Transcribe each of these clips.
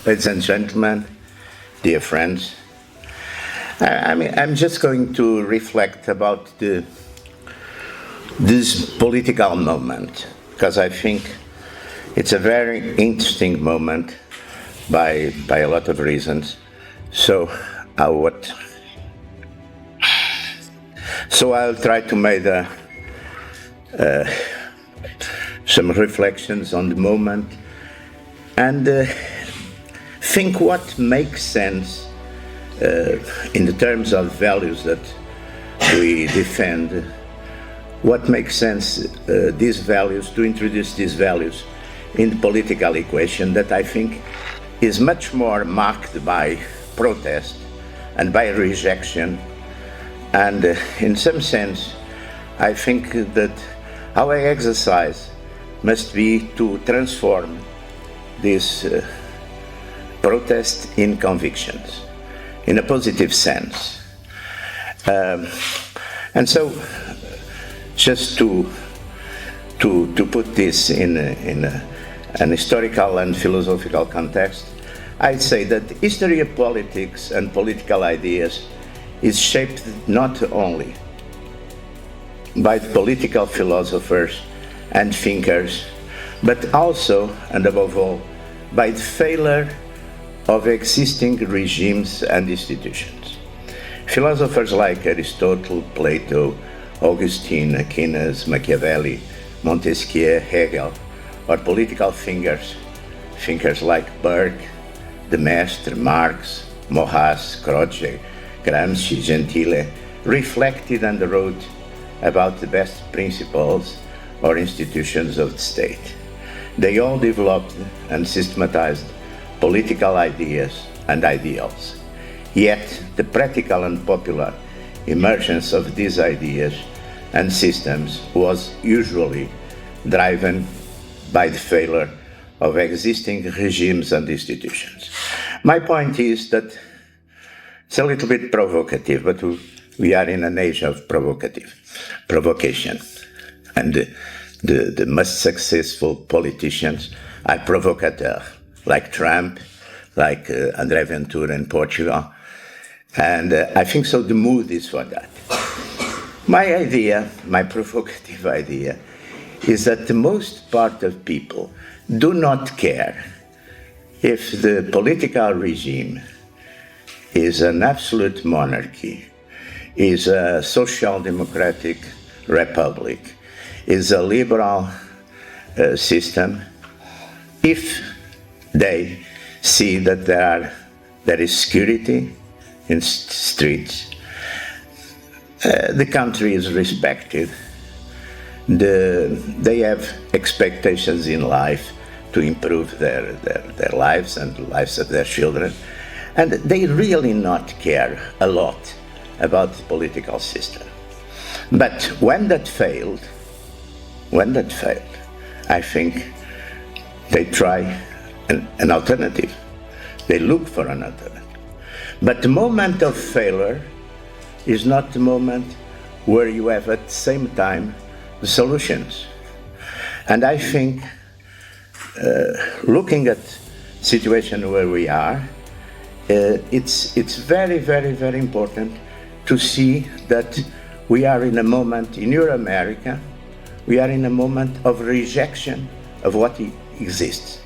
Ladies and gentlemen, dear friends, I'm just going to reflect about this political moment, because I think it's a very interesting moment by a lot of reasons. So I'll try to make some reflections on the moment and think what makes sense in the terms of values that we defend. What makes sense, these values, to introduce these values in the political equation that I think is much more marked by protest and by rejection. And in some sense, I think that our exercise must be to transform this protest in convictions, in a positive sense. And so, just to put this in an historical and philosophical context, I'd say that history of politics and political ideas is shaped not only by political philosophers and thinkers, but also, and above all, by the failure of existing regimes and institutions. Philosophers like Aristotle, Plato, Augustine, Aquinas, Machiavelli, Montesquieu, Hegel, or political thinkers like Burke, De Maistre, Marx, Maurras, Croce, Gramsci, Gentile, reflected and wrote about the best principles or institutions of the state. They all developed and systematized political ideas and ideals. Yet the practical and popular emergence of these ideas and systems was usually driven by the failure of existing regimes and institutions. My point is that it's a little bit provocative, but we are in an age of provocation. And the most successful politicians are provocateurs, like Trump, like André Ventura in Portugal. And I think so the mood is for that. My idea, my provocative idea, is that the most part of people do not care if the political regime is an absolute monarchy, is a social democratic republic, is a liberal system, if they see that there is security in streets, the country is respected, they have expectations in life to improve their lives and the lives of their children, and they really not care a lot about the political system. But when that failed, I think they try an alternative. They look for an alternative. But the moment of failure is not the moment where you have at the same time the solutions. And I think looking at the situation where we are, it's very, very, very important to see that we are in a moment in Euro-America, we are in a moment of rejection of what exists.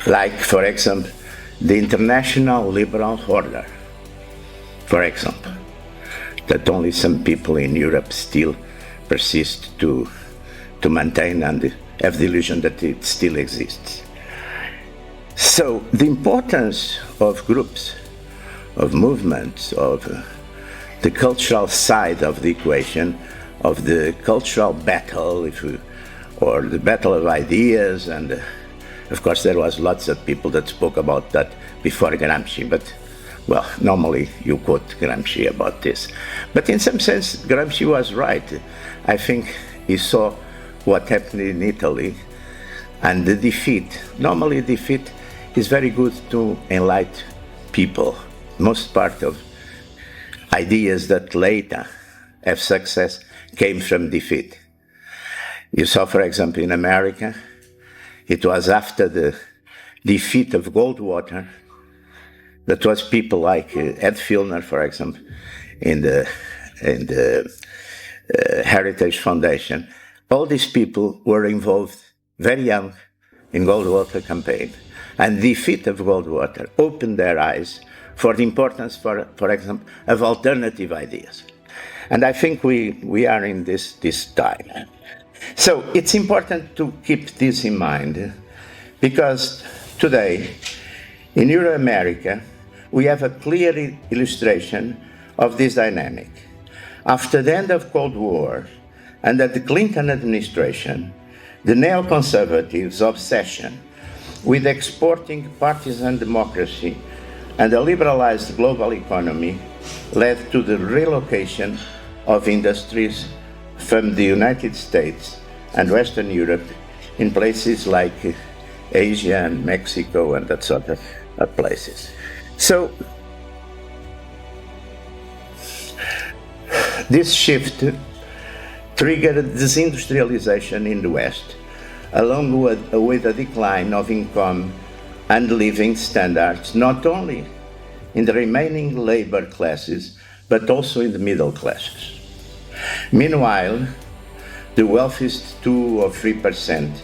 Like, for example, the international liberal order, for example, that only some people in Europe still persist to maintain and have the illusion that it still exists. So the importance of groups, of movements, of the cultural side of the equation, of the cultural battle, or the battle of ideas, and of course there was lots of people that spoke about that before Gramsci, but well, normally you quote Gramsci about this. But in some sense, Gramsci was right. I think he saw what happened in Italy and the defeat. Normally defeat is very good to enlighten people. Most part of ideas that later have success came from defeat. You saw, for example, in America, it was after the defeat of Goldwater, that was people like Ed Filner, for example, in the Heritage Foundation. All these people were involved very young in Goldwater campaign. And the defeat of Goldwater opened their eyes for the importance, for example, of alternative ideas. And I think we are in this time. So it's important to keep this in mind, because today, in Euro-America, we have a clear illustration of this dynamic. After the end of Cold War, under the Clinton administration, the neoconservatives' obsession with exporting partisan democracy and a liberalized global economy led to the relocation of industries from the United States and Western Europe in places like Asia and Mexico and that sort of places. So this shift triggered deindustrialization in the West, along with a decline of income and living standards, not only in the remaining labor classes, but also in the middle classes. Meanwhile, the wealthiest 2 or 3%,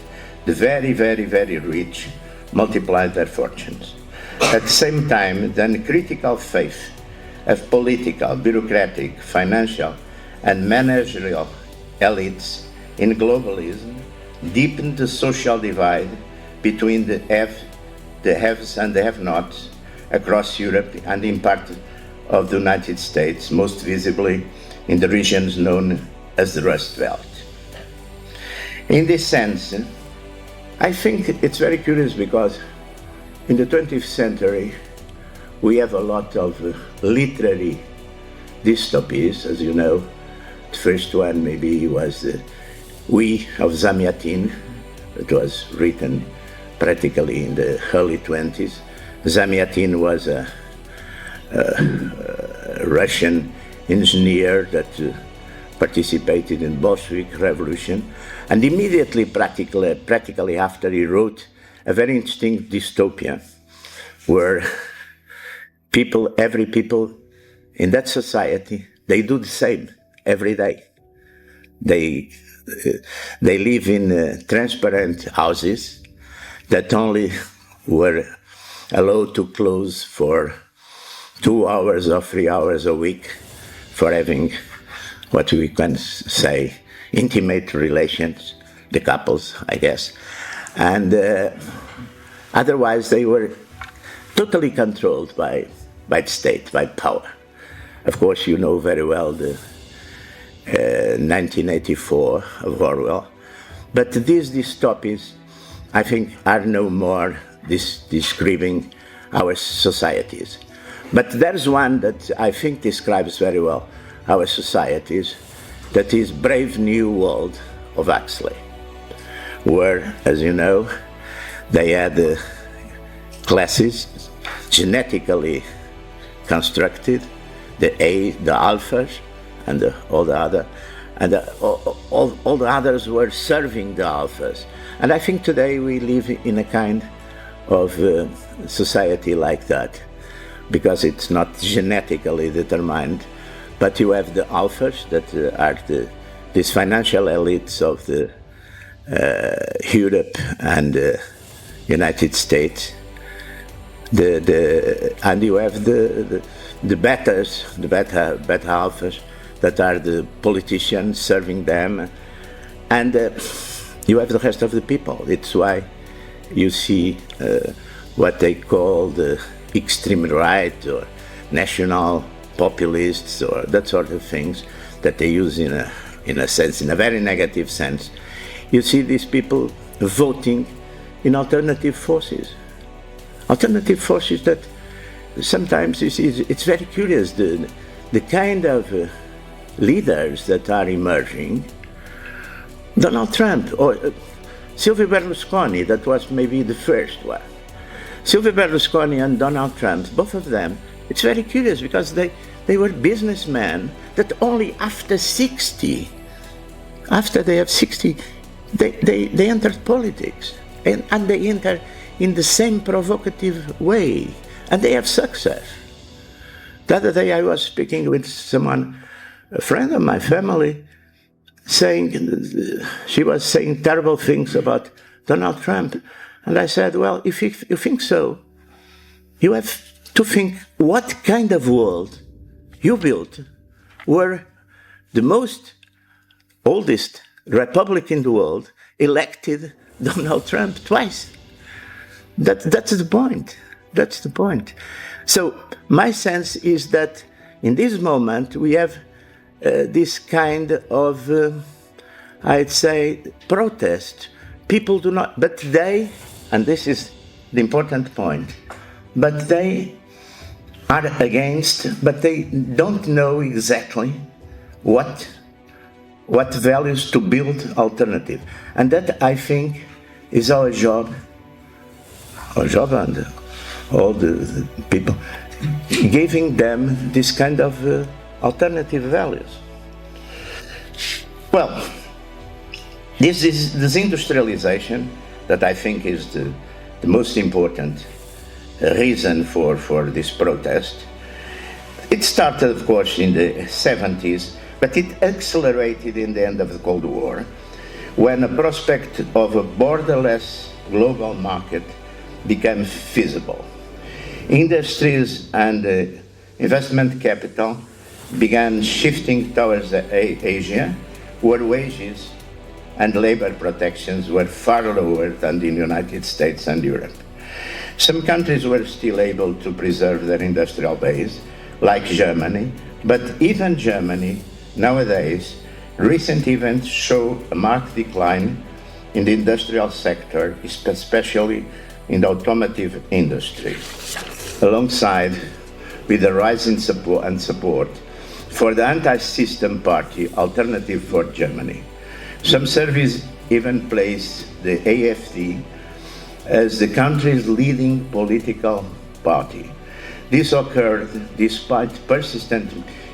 the very, very, very rich, multiplied their fortunes. At the same time, the uncritical faith of political, bureaucratic, financial, and managerial elites in globalism deepened the social divide between the haves and the have-nots across Europe and in part of the United States, most visibly in the regions known as the Rust Belt. In this sense, I think it's very curious because in the 20th century, we have a lot of literary dystopias, as you know. The first one maybe was We of Zamyatin. It was written practically in the early 20s. Zamyatin was a Russian engineer that participated in Bolshevik Revolution, and immediately, practically after, he wrote a very interesting dystopia where every people in that society, they do the same every day. They live in transparent houses that only were allowed to close for 2 hours or 3 hours a week for having what we can say intimate relations, the couples, I guess. And otherwise they were totally controlled by the state, by power. Of course, you know very well the 1984 of Orwell. But these dystopias, I think, are no more describing our societies. But there's one that I think describes very well our societies, that is Brave New World of Huxley, where, as you know, they had classes genetically constructed, the alphas, and all the others were serving the alphas. And I think today we live in a kind of society like that, because it's not genetically determined, but you have the alphas that are these financial elites of the Europe and United States, and you have the betas, the beta alphas, that are the politicians serving them, and you have the rest of the people. It's why you see what they call the extreme right or national populists or that sort of things that they use in a sense, in a very negative sense. You see these people voting in alternative forces that sometimes it's very curious, the kind of leaders that are emerging. Donald Trump or Silvio Berlusconi, that was maybe the first one. Silvio Berlusconi and Donald Trump, both of them, it's very curious because they were businessmen that only after 60, after they have 60, they entered politics, and they enter in the same provocative way, and they have success. The other day I was speaking with someone, a friend of my family, she was saying terrible things about Donald Trump. And I said, well, if you think so, you have to think what kind of world you built where the most oldest republic in the world elected Donald Trump twice. That's the point. That's the point. So my sense is that in this moment we have this kind of, I'd say, protest. People do not, but they, and this is the important point, but they are against, but they don't know exactly what values to build alternative. And that, I think, is our job and all the people, giving them this kind of alternative values. Well, this is deindustrialization that I think is the most important reason for this protest. It started, of course, in the 70s, but it accelerated in the end of the Cold War, when a prospect of a borderless global market became feasible. Industries and investment capital began shifting towards Asia, where wages and labor protections were far lower than in the United States and Europe. Some countries were still able to preserve their industrial base, like Germany, but even Germany, nowadays, recent events show a marked decline in the industrial sector, especially in the automotive industry, alongside with the rise in support for the anti-system party Alternative for Germany. Some surveys even place the AfD as the country's leading political party. This occurred despite persistent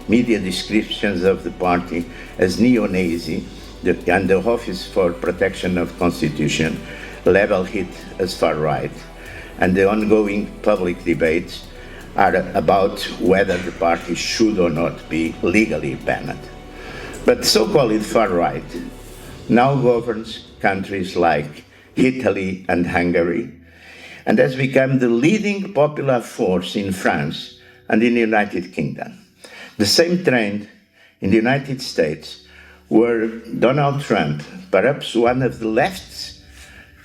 media descriptions of the party as neo-Nazi and the Office for Protection of Constitution label it as far-right, and the ongoing public debates are about whether the party should or not be legally banned. But so-called far-right now governs countries like Italy and Hungary, and has become the leading popular force in France and in the United Kingdom. The same trend in the United States, where Donald Trump, perhaps one of the left's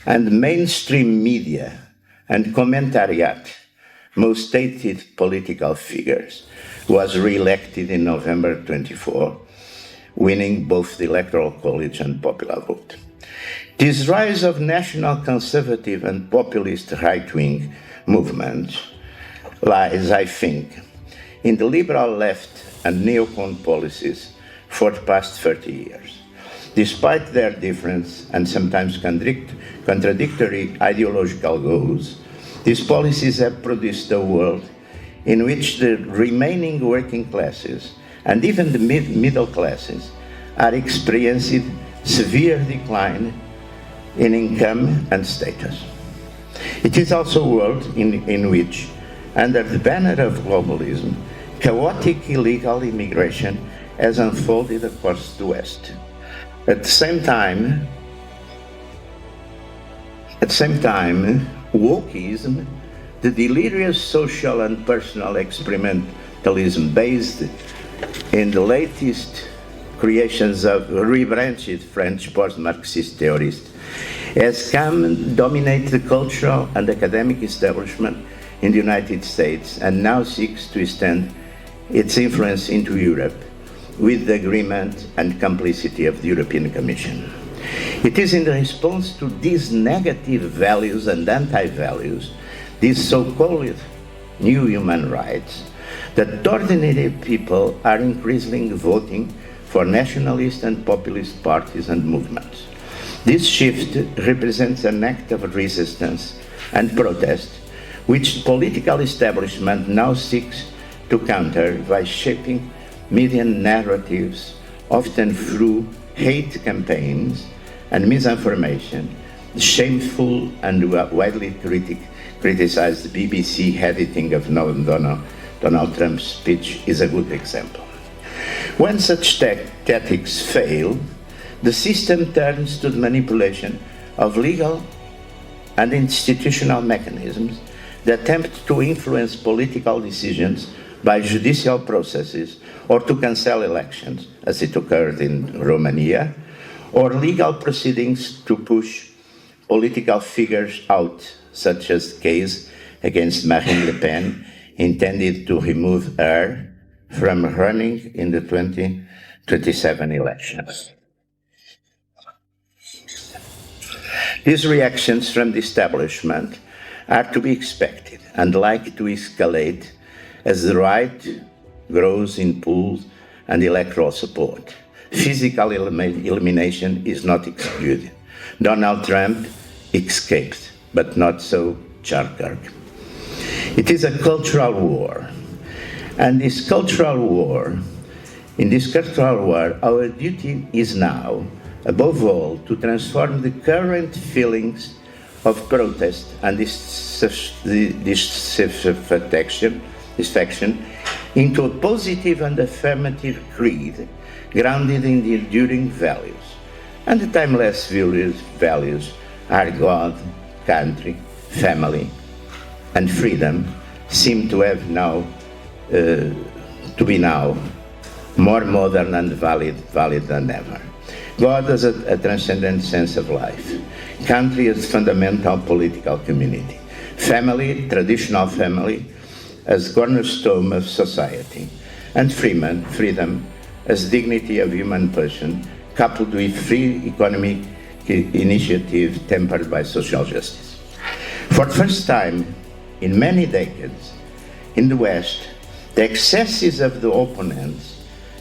and mainstream media and commentariat most stated political figures, was re-elected in November 24, winning both the Electoral College and popular vote. This rise of national conservative and populist right-wing movements lies, I think, in the liberal left and neocon policies for the past 30 years. Despite their difference and sometimes contradictory ideological goals, these policies have produced a world in which the remaining working classes and even the middle classes are experiencing severe decline in income and status. It is also a world in which, under the banner of globalism, chaotic illegal immigration has unfolded across the West. At the same time, wokeism, the delirious social and personal experimentalism based in the latest creations of rebranched French post-Marxist theorists, has come and dominated the cultural and academic establishment in the United States and now seeks to extend its influence into Europe with the agreement and complicity of the European Commission. It is in response to these negative values and anti-values, these so-called new human rights, that ordinary people are increasingly voting for nationalist and populist parties and movements. This shift represents an act of resistance and protest, which the political establishment now seeks to counter by shaping media narratives, often through hate campaigns and misinformation, The shameful and widely criticized BBC editing of Donald Trump's speech is a good example. When such tactics fail, the system turns to the manipulation of legal and institutional mechanisms that attempt to influence political decisions by judicial processes or to cancel elections, as it occurred in Romania, or legal proceedings to push political figures out, such as the case against Marine Le Pen, intended to remove her from running in the 2027 elections. These reactions from the establishment are to be expected and likely to escalate as the right grows in polls and electoral support. Physical elimination is not excluded. Donald Trump escaped, but not so Charkirk. It is a cultural war. And in this cultural war, our duty is now, above all, to transform the current feelings of protest and dissatisfaction into a positive and affirmative creed grounded in the enduring values. And the timeless values are God, country, family, and freedom seem to have now to be now more modern and valid than ever. God has a transcendent sense of life. Country is fundamental political community. Family, traditional family, as cornerstone of society. And freedom as dignity of human person, coupled with free economic initiative tempered by social justice. For the first time in many decades, in the West, the excesses of the opponents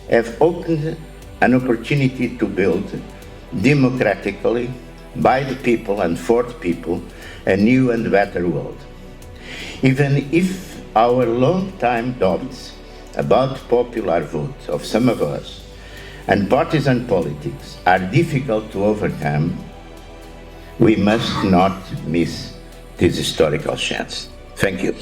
have opened an opportunity to build democratically, by the people and for the people, a new and better world. Even if our long-time doubts about popular vote of some of us and partisan politics are difficult to overcome, we must not miss this historical chance. Thank you.